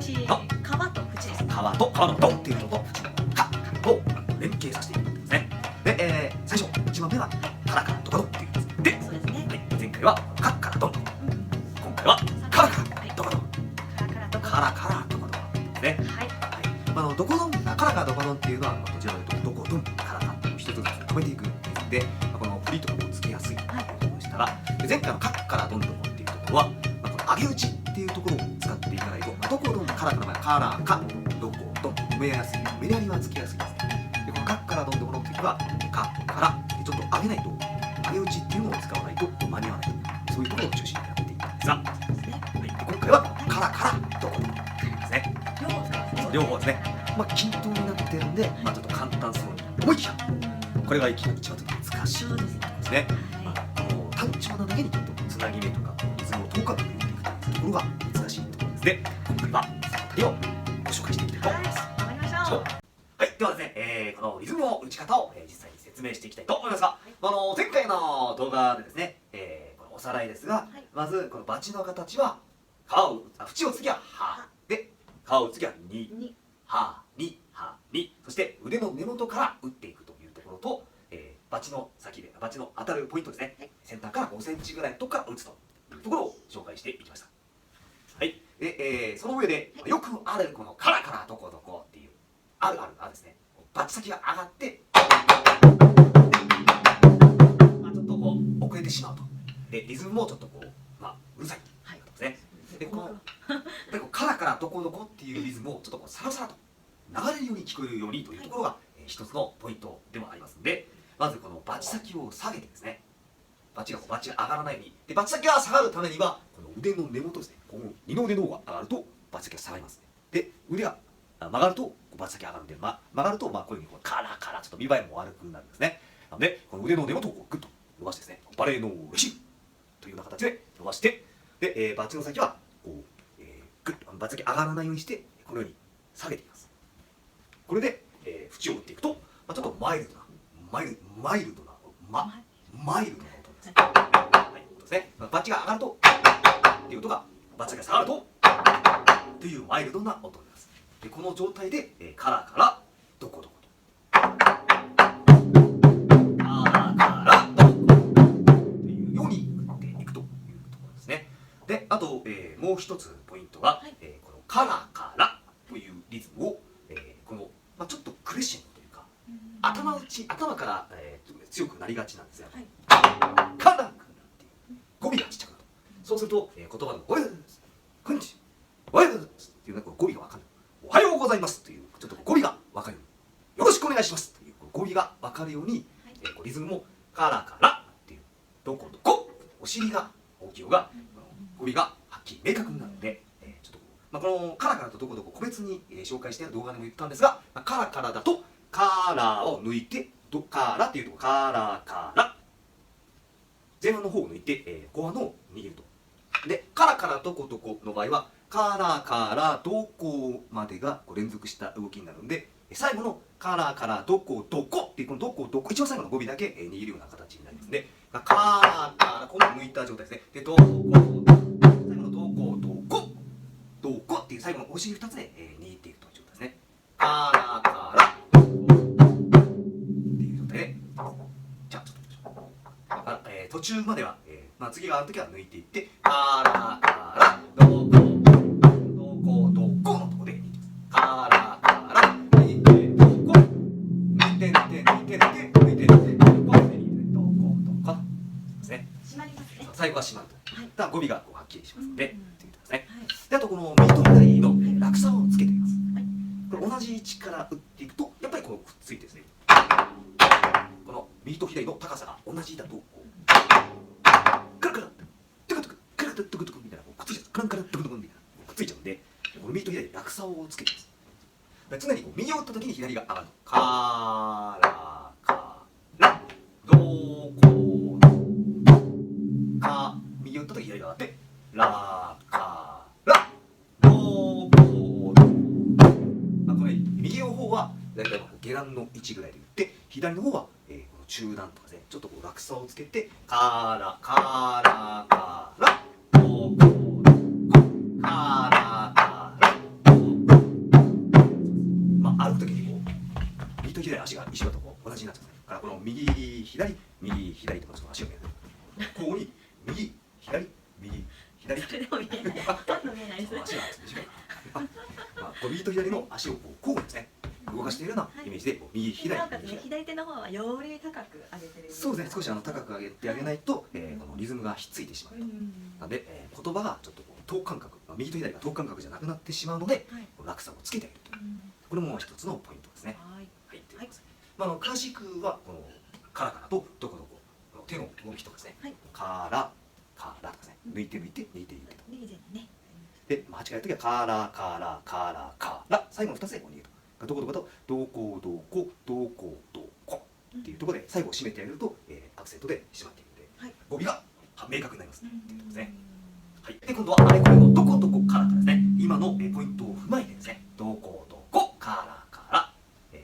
し皮と縁です。皮と皮のドンっていうのと縁のカを連携させていくんですね。で、最初1番目はカラカラドコドンっていうんです。で、そうですね。はい、前回はカッカラドンドコ今回はカラカラドコドンカラカラドコドンですね。はい。ドコドンカラカラドコドンっていうのはどちらかというとドコドンカラカラっていう一つずつ止めていくんですので、この振りとかもつけやすいというところでしたが、前回のカッカラドンドコっていうところは、この上げ打ちっていうところを使っていかないと、ドコドンカラカラカラカドコドン止めやすい、メリハリはつきやすいですね。でこのカッカラドンドコの時はカッカラでちょっと上げないと、上げ打ちっていうのを使わないと間に合わないと、そういうところを中心にやっていくんですが、今回はカラカラドコドンですね。両方ですね。均等になってるんで、ちょっと簡単そうに思いきや、これが一番難しいですね。単調なだけにちょっとつなぎ目とかリズムを遠かく入れていくところが難しいところですね。今回はそのあたりをご紹介していきたいと思います。はい、ではですね、このリズムの打ち方を実際に説明していきたいと思いますが、前回の動画でですね、このおさらいですが、まずこのバチの形は縁を次はハで、皮を次はニハニハニ、そして腕の根元から打っていくというところと、バチの先でバチの当たるポイントですね、先端から5センチぐらいのところから打つというところを紹介していきました。はい、で、その上でよくあるこのカラカラドコドコっていうあるですね、バチ先が上がってちょっとこう遅れてしまうと。でリズムもちょっとこううるさいですね。でこのやっぱりカラカラドコドコっていうリズムをちょっとこうサラサラと流れるように聞こえるようにというところが一つのポイントでもありますので、まずこのバチ先を下げてですね、バチが上がらないように、でバチ先が下がるためにはこの腕の根元ですね、この二の腕の方が上がるとバチ先が下がりますね。で腕が曲がるとバチ先が上がるんで、曲がるとこういうふうにカラカラちょっと見栄えも悪くなるんですね。なのでこの腕の根元をグッと伸ばしてですね、バレーのレシーブというような形で伸ばして、で、バチの先はこう、グッとバチ先上がらないようにしてこのように下げていきます。これで、縁を打っていくと、ちょっとマイルドな音です。はい、ですね。バチが上がるとっていう音が、バチが下がるとというマイルドな音になります。でこの状態で、カラカラドコドコとカラカラドコドコというように打っていくというところですね。であと、もう一つポイントは、このカラカラというリズムを、このちょっとクレッシェンドというか、頭から、強くなりがちなんですよ。カラカラっていう語尾がちっちゃくなると、そうすると、言葉のおはようございます、こんにちは、おはようございますっていう語尾が分かる、おはようございますというちょっと語尾が分かるように、よろしくお願いしますという語尾が分かるように、リズムもカラカラっていうどこどこお尻が大きい方が語尾がはっきり明確になるので、ちょっとこのカラカラとどこどこ個別に、紹介している動画でも言ったんですが、カラカラだとカラーを抜いてカラっていうとカラカラ、前半の方を抜いて、後半のを握ると。でカラカラどこどこの場合はカラカラどこまでが連続した動きになるので、最後のカラカラどこどこっていうこのどこどこ一番最後の語尾だけ握るような形になりますので、カラカラこの抜いた状態ですね。でどこ最後のどこどこどこっていう最後のお尻2つで、握っていくという状態ですね。カラカラどこっていう状態で、じゃあちょっと途中までは、次があるときは抜いていって、カラカラどこどこどこのとこで抜いてます。カラカラ抜いてどこ抜いて抜いて抜いて抜いて抜いて抜いてどこ抜いてどこどこですね。締まりますね。最後は締まると。だから語尾がはっきりしますので、って言ってますね。であとこの右と左の落差をつけています。これ同じ位置から打っていくとやっぱりこのくっついてですね、この右と左の高さが同じだとカラカラトゥクトゥクカラカラトゥクトゥクみたいなくっついちゃう、カラカラトゥクトゥクみたいなくっついちゃうんで、この右と左落差をつけてます。常に右を打った時に左が上がる。カラカラどこか右を打った時左が上がってラカラどここれ右の方は大体下段の位置ぐらいで打って、左の方は、この中段とかですね、ちょっとこう落差をつけてカラカラカラどこカラカラどちが短いかな。まあ、こう右と左の足をこう交互にですね動かしているようなイメージで、こう右左なおかつね、右左。左手の方はより高く上げてる。そうですね、少し高く上げてあげないと、このリズムがひっついてしまうと。なので、言葉がちょっとこう等間隔、右と左が等間隔じゃなくなってしまうので、はい、落差をつけてあげると。これも一つのポイントですね。はい、はい、ということです。まあ、クラシックはこのカラカラとどこどこ、この手の動きとかですね、はい、カラカラとかですね、抜いて抜いて抜いて抜いてと。リーゼンね。で、間違えるときはカラカラカラカラ、最後の2つでこう逃げると。どこどことどこどこどこどこっていうところで最後を締めてあげると、アクセントで締まっているので、はい、語尾が明確になりますねっていうことですね。ははい、で今度はあれこれのどこどこからですね、今のポイントを踏まえてですね、どこどこからから、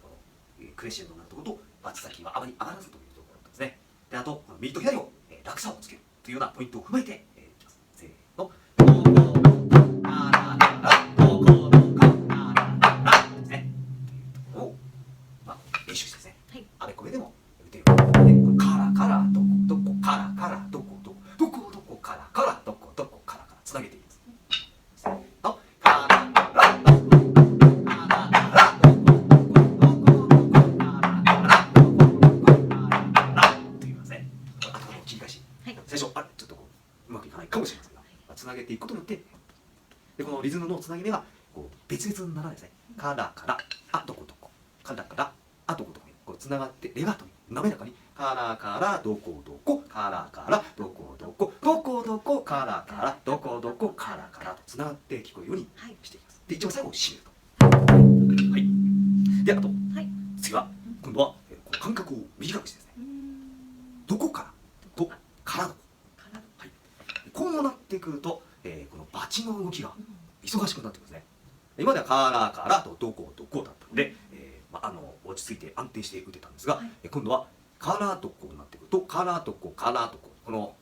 このクレッシェンドになるところとバチ先はあまり上がらずというところですね。であとこの右と左を、落差をつけるというようなポイントを踏まえて、いきます。せーの、どこどこからからどこどこからからですね。というところを、まあ、練習してですね、はい、あれこれでも打てる。でこのからからどこどこからからどこどこどこどこからからどこどこからからつなげていきます。せーの、からからどこどこからからどこどこどこどこからからどこどこからからというですね。あとこの切り返し。はい、最初あれちょっとこううまくいかないかもしれませんが、つなげていくことによって、でこのリズムのつなぎ目がこう別々にならないですね。からからあどこどこからからあどこどこにこうつながってレガートに滑らかにからからどこどこからからどこどこどこどこからからどこどこからからとつながって聞こえるようにしていきます。で一番最後を締めると。はい。であとはい、次は今度はこう間隔を短くしてですね、どこからどこからどこ、はい、こうなってくると、このバチの動きが忙しくなってくるんですね。今まではカラーからとどこどこだったので、落ち着いて安定して打てたんですが、今度はカラーとこうなってくるとカラーとこカラーとここの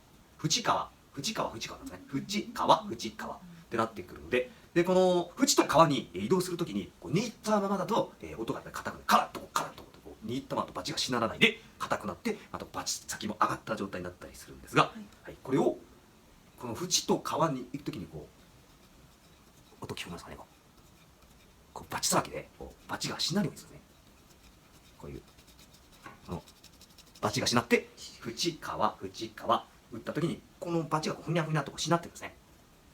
縁川なんですね。縁川ってなってくるので、この縁と川に移動するときにこう握ったままだと、音が硬くなる。カラッとこカラッとこう握ったままとバチがしならないで硬くなって、あとバチ先も上がった状態になったりするんですが、はい、これをこの縁と川に行くときにこう音聞こえますかね。こうバチさばきでこうバチがしなるようにするんですね。こういうバチがしなって縁川打った時にこのバチがふにゃふにゃとこうしなってるんですね。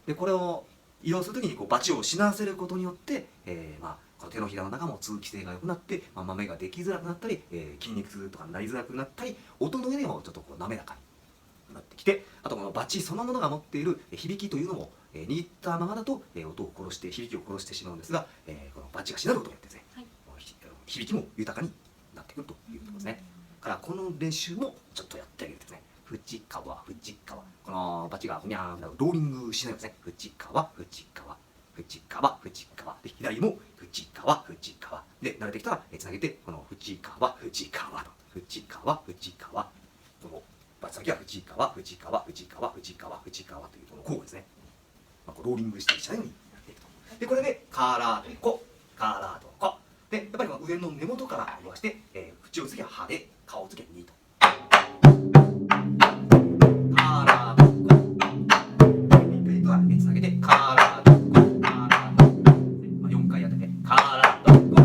でこれを移動する時にこうバチをしならせることによって、この手のひらの中も通気性が良くなって、豆ができづらくなったり、筋肉痛とかになりづらくなったり、音の上でもちょっとこう滑らかになってきて、あとこのバチそのものが持っている響きというのも、握ったままだと、音を殺して響きを殺してしまうんですが、このバチがしなることによってですね、響きも豊かになってくるということですね。からこの練習もちょっとやってあげるんですね。縁川このバチがふにゃーんなローリングしないですね。縁川で左も縁川で慣れてきたらつなげてこの縁川とこのバチ先は縁川というこの交互ですね。ローリングしたりしないようにやっていくと。でこれでカラードコでやっぱり上の根元から伸ばして、縁をつけは歯で顔をつけ2と。カラードコ1回とはつなげてカラードコ4回やっててカラードコ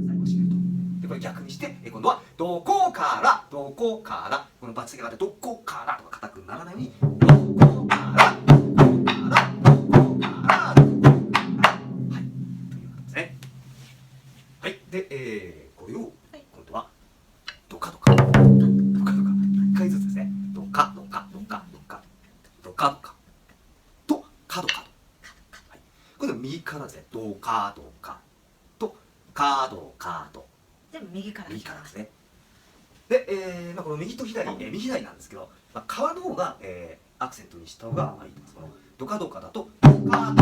最後締めると。でこれ逆にして、今度はどこからこのバツがあってどこからとか硬くならないようにどこからで、これを今度はドカドカ1回ずつですね。ドカとカド、はい、これ右からですね。ドカとカド全部右からですね。で、この右と左、右左なんですけど、川の方が、アクセントにした方がいいと思います。このドカだとカ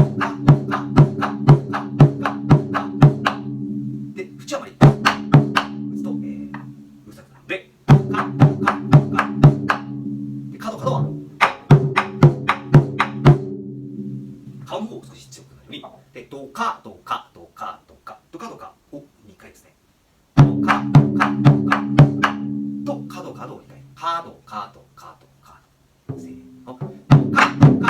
で縁はあまり打つと、うるさくなるのででカドは顔の方を少し強くなるようにでドカを2回ですね。ドカとカドを2回カドせーのドカ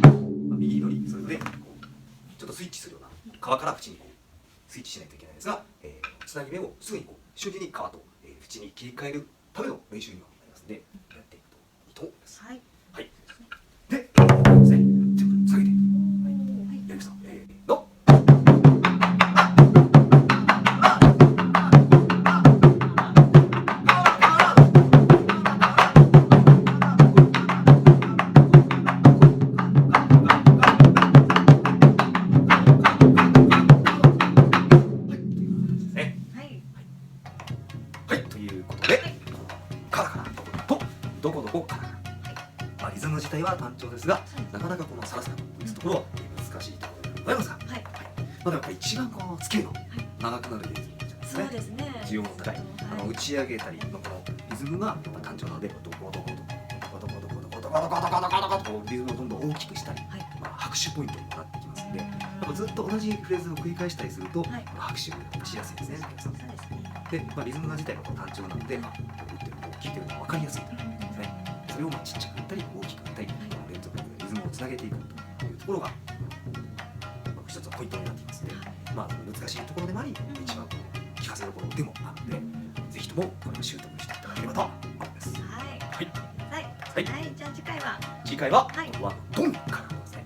右乗りそれでこうちょっとスイッチするような川から縁にこうスイッチしないといけないんですが、つなぎ目をすぐにこう瞬時に川と縁に切り替えるための練習にはなりますので、やっていくといいと思います。はい。はい。で、ですね。ちょっと下げて、はい、やりました。の。はい、ということで、カラカラとどこどこカラカラ。まあ、リズム自体は単調ですが、なかなかこのサラサラと打つところは難しいところでございますが、まだやっぱり一番こうスケールの長くなるリズムですね。そうですね。需要の高い、打ち上げたりのこのリズムがやっぱ単調なので、ドコドコドコドコドコドコドコドコドコドコドコドコドコこうリズムをどんどん大きくしたり、まあ拍手ポイントにもなってきますので、やっぱずっと同じフレーズを繰り返したりすると、拍手がしやすいですね。で、まあ、リズム自体が単調なので、打ってるのを聞いてるのが分かりやすいということですね。それをまあちっちゃく打ったり大きく打ったり、連続でリズムをつなげていくというところが、一つのポイントになっていますので、まあ、難しいところでもあり、一番聞かせどころでもあるので、ぜひともこれを習得していただければと思います。はい。じゃあ次回は。次回は、今度はドンからですね。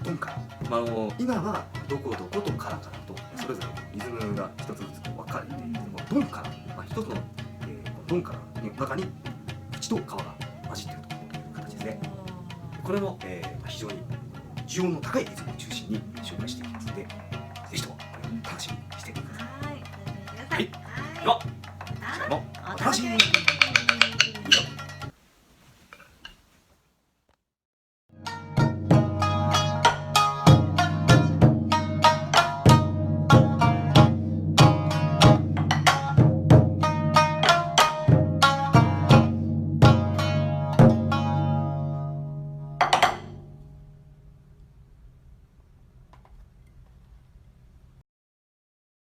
ドンから。まあ、今はどこどことカラカラとそれぞれリズムが一つずつ分かれていて、ドンから、まあ、一つの、ドンからの中に口と皮が混じっているという形ですね。これも、非常に需要の高いリズムを中心に紹介していきますので、ぜひとも楽しみにしてください。はい。では、次回もお楽しみに。